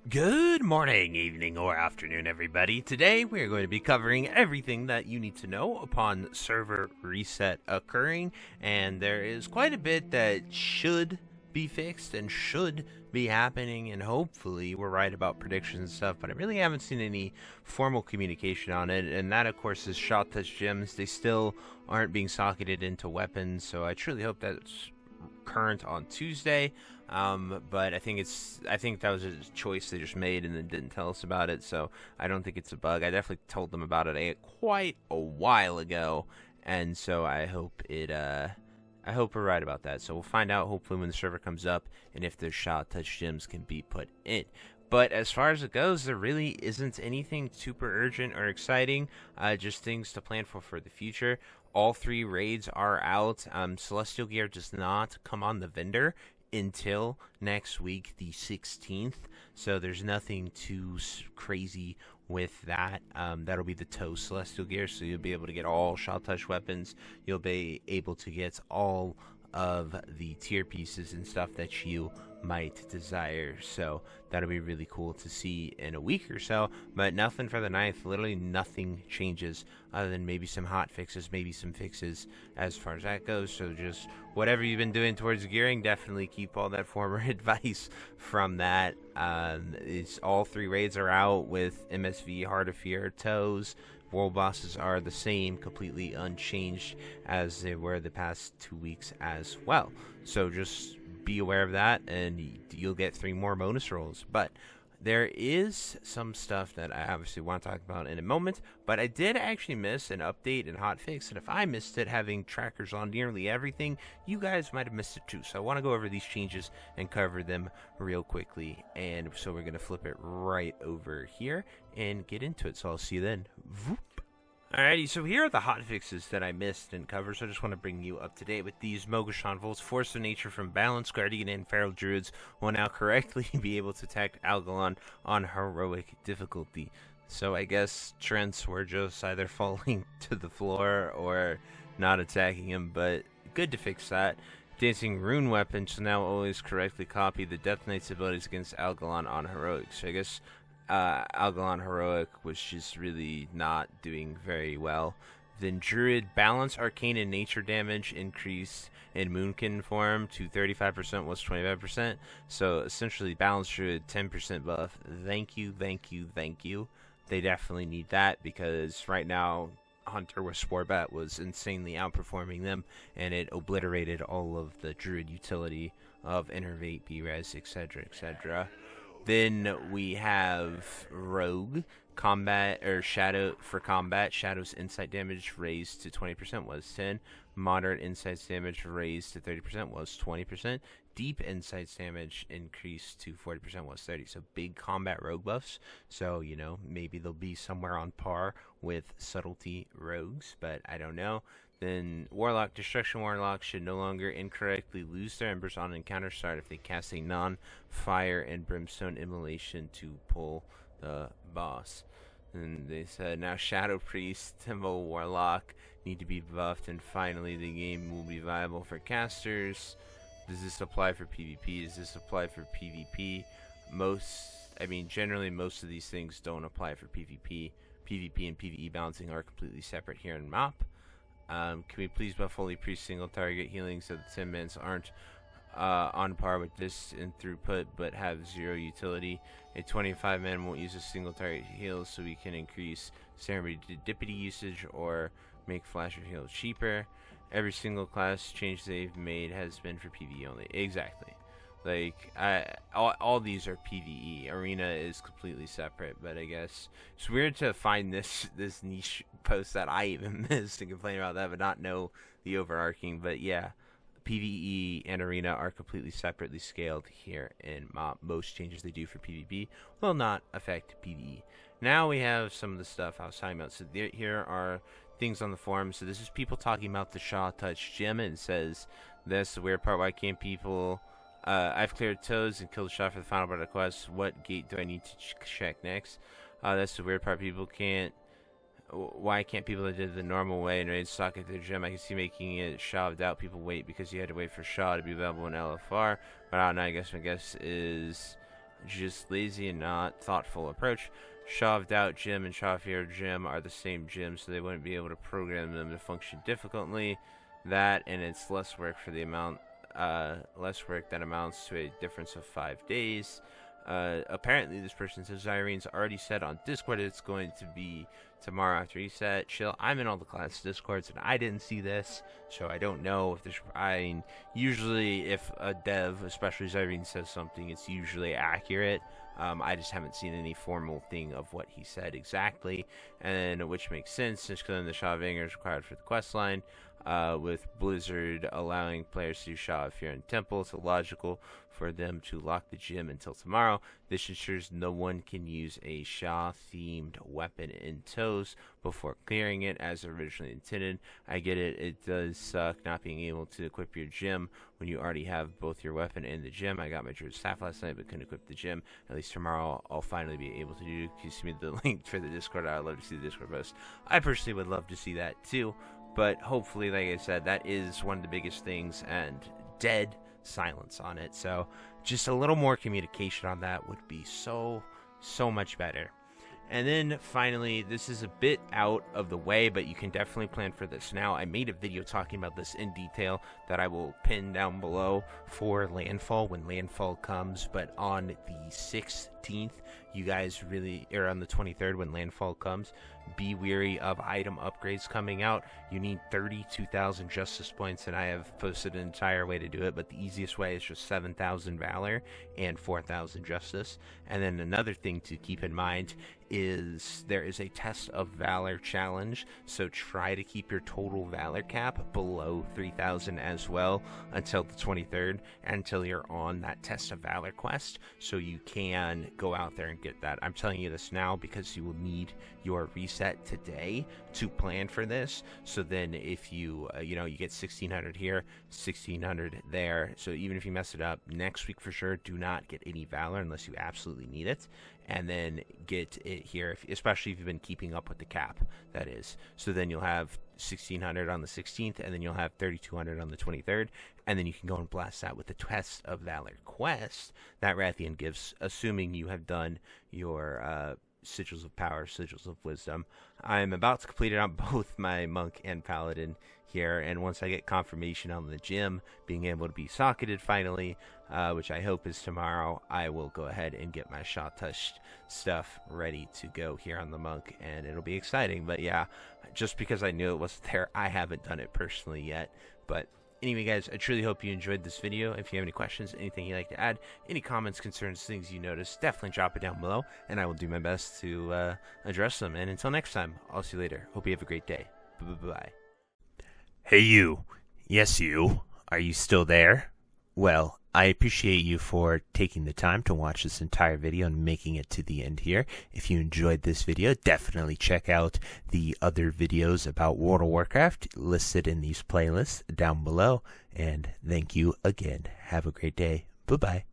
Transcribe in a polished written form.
Good morning, evening, or afternoon, everybody. Today, we are going to be covering everything that you need to know upon server reset occurring, and there is quite a bit that should be fixed and should be happening, and hopefully we're right about predictions and stuff, but I really haven't seen any formal communication on it, and that, of course, is Sha Touched Gems. They still aren't being socketed into weapons, so I truly hope that's current on Tuesday. But I think that was a choice they just made and then didn't tell us about it. So I don't think it's a bug. I definitely told them about it quite a while ago, and so I hope we're right about that. So we'll find out hopefully when the server comes up and if those Sha Touched Gems can be put in. But as far as it goes, there really isn't anything super urgent or exciting. Just things to plan for the future. All 3 raids are out. Celestial Gear does not come on the vendor until next week, the 16th. So there's nothing too crazy with that. That'll be the Toe Celestial Gear, so you'll be able to get all Sha Touch weapons. You'll be able to get all of the tier pieces and stuff that you might desire. So that'll be really cool to see in a week or so. But nothing for the 9th. Literally nothing changes other than maybe some hot fixes, maybe some fixes as far as that goes. So just whatever you've been doing towards gearing, definitely keep all that former advice from that. It's all 3 raids are out with MSV, Heart of Fear, Toes. World bosses are the same, completely unchanged as they were the past 2 weeks as well. So just be aware of that, and you'll get 3 more bonus rolls. But there is some stuff that I obviously want to talk about in a moment, but I did actually miss an update in Hotfix, and if I missed it, having trackers on nearly everything, you guys might have missed it too. So I want to go over these changes and cover them real quickly, and so we're going to flip it right over here and get into it. So I'll see you then. Voop. Alrighty, so here are the hotfixes that I missed and covered, so I just want to bring you up to date with these. Mogashan Volts, Force of Nature from Balance, Guardian, and Feral Druids will now correctly be able to attack Algalon on heroic difficulty. So I guess Trents were just either falling to the floor or not attacking him, but good to fix that. Dancing Rune Weapons will now always correctly copy the Death Knight's abilities against Algalon on heroic. So I guess Algalon Heroic was just really not doing very well. Then Druid Balance, Arcane, and Nature damage increased in Moonkin form to 35% was 25%. So essentially Balance Druid 10% buff. Thank you. They definitely need that because right now Hunter with Sporbat was insanely outperforming them, and it obliterated all of the Druid utility of Innervate, B-Res, etc., etc. Then we have Rogue Combat or Shadow for combat. Shadow's insight damage raised to 20% was 10. Moderate insights damage raised to 30% was 20%. Deep insights damage increased to 40% was 30. So big combat rogue buffs. So maybe they'll be somewhere on par with subtlety rogues, but I don't know. Then Warlock, Destruction Warlock should no longer incorrectly lose their embers on encounter start if they cast a non-fire and brimstone immolation to pull the boss. And they said now Shadow Priest, Temple Warlock need to be buffed, and finally the game will be viable for casters. Does this apply for PvP? Does this apply for PvP? Generally most of these things don't apply for PvP. PvP and PvE balancing are completely separate here in MOP. Can we please buff Holy Priest single target healing so the 10 mans aren't on par with this in throughput but have 0 utility? A 25 man won't use a single target heal, so we can increase serendipity usage or make flasher heals cheaper. Every single class change they've made has been for PvE only. Exactly. All these are PvE. Arena is completely separate, but I guess it's weird to find this niche post that I even missed and complain about that, but not know the overarching. But yeah, PvE and Arena are completely separately scaled here in MOP. Most changes they do for PvP will not affect PvE. Now we have some of the stuff I was talking about. So here are things on the forum. So this is people talking about the Sha Touched Gem, and it says that's the weird part. Why can't people? I've cleared Toes and killed Sha for the final part of the quest. What gate do I need to check next? That's the weird part. People can't. Why can't people that did the normal way and raid stock at their gem? I can see making it Sha of Doubt. People wait because you had to wait for Sha to be available in LFR. But I don't know. I guess my guess is just lazy and not thoughtful approach. Sha Doubt Gem and Sha Fear Gem are the same gem, so they wouldn't be able to program them to function difficultly. That, and it's less work for the amount, less work that amounts to a difference of 5 days. Apparently this person says Irene's already said on Discord it's going to be tomorrow after reset. Chill, I'm in all the class Discords and I didn't see this, so I don't know if there's, usually if a dev, especially Irene, says something, it's usually accurate. I just haven't seen any formal thing of what he said exactly, and which makes sense since the Sha Vanger is required for the quest line. With Blizzard allowing players to do Sha of Fear and Temple, it's illogical for them to lock the gym until tomorrow. This ensures no one can use a Sha-themed weapon in tows before clearing it as originally intended. I get it, it does suck not being able to equip your gym when you already have both your weapon and the gym. I got my Druid Staff last night but couldn't equip the gym. At least tomorrow I'll finally be able to do. If you see me the link for the Discord, I'd love to see the Discord post. I personally would love to see that too. But hopefully, like I said, that is one of the biggest things, and dead silence on it. So just a little more communication on that would be so much better. And then finally, this is a bit out of the way, but you can definitely plan for this now. I made a video talking about this in detail that I will pin down below for Landfall when Landfall comes. But on the 16th, you guys really, or on the 23rd when Landfall comes, be wary of item upgrades coming out. You need 32,000 justice points, and I have posted an entire way to do it, but the easiest way is just 7,000 valor and 4,000 justice. And then another thing to keep in mind is there is a test of valor challenge, so try to keep your total valor cap below 3,000 as well until the 23rd, until you're on that test of valor quest, so you can go out there and get that. I'm telling you this now because you will need your reset today to plan for this. So then if you you get 1,600 here, 1,600 there, so even if you mess it up next week, for sure do not get any valor unless you absolutely need it, and then get it here, especially if you've been keeping up with the cap, that is. So then you'll have 1,600 on the 16th, and then you'll have 3,200 on the 23rd, and then you can go and blast that with the Test of Valor quest that Rathian gives, assuming you have done your Sigils of Power, Sigils of Wisdom. I'm about to complete it on both my Monk and Paladin here, and once I get confirmation on the gym being able to be socketed finally, which I hope is tomorrow, I will go ahead and get my Sha Touched stuff ready to go here on the Monk, and it'll be exciting. But yeah, just because I knew it wasn't there, I haven't done it personally yet. But anyway, guys, I truly hope you enjoyed this video. If you have any questions, anything you'd like to add, any comments, concerns, things you noticed, definitely drop it down below, and I will do my best to address them. And until next time, I'll see you later. Hope you have a great day. Bye-bye. Hey you. Yes you. Are you still there? Well, I appreciate you for taking the time to watch this entire video and making it to the end here. If you enjoyed this video, definitely check out the other videos about World of Warcraft listed in these playlists down below. And thank you again. Have a great day. Bye-bye.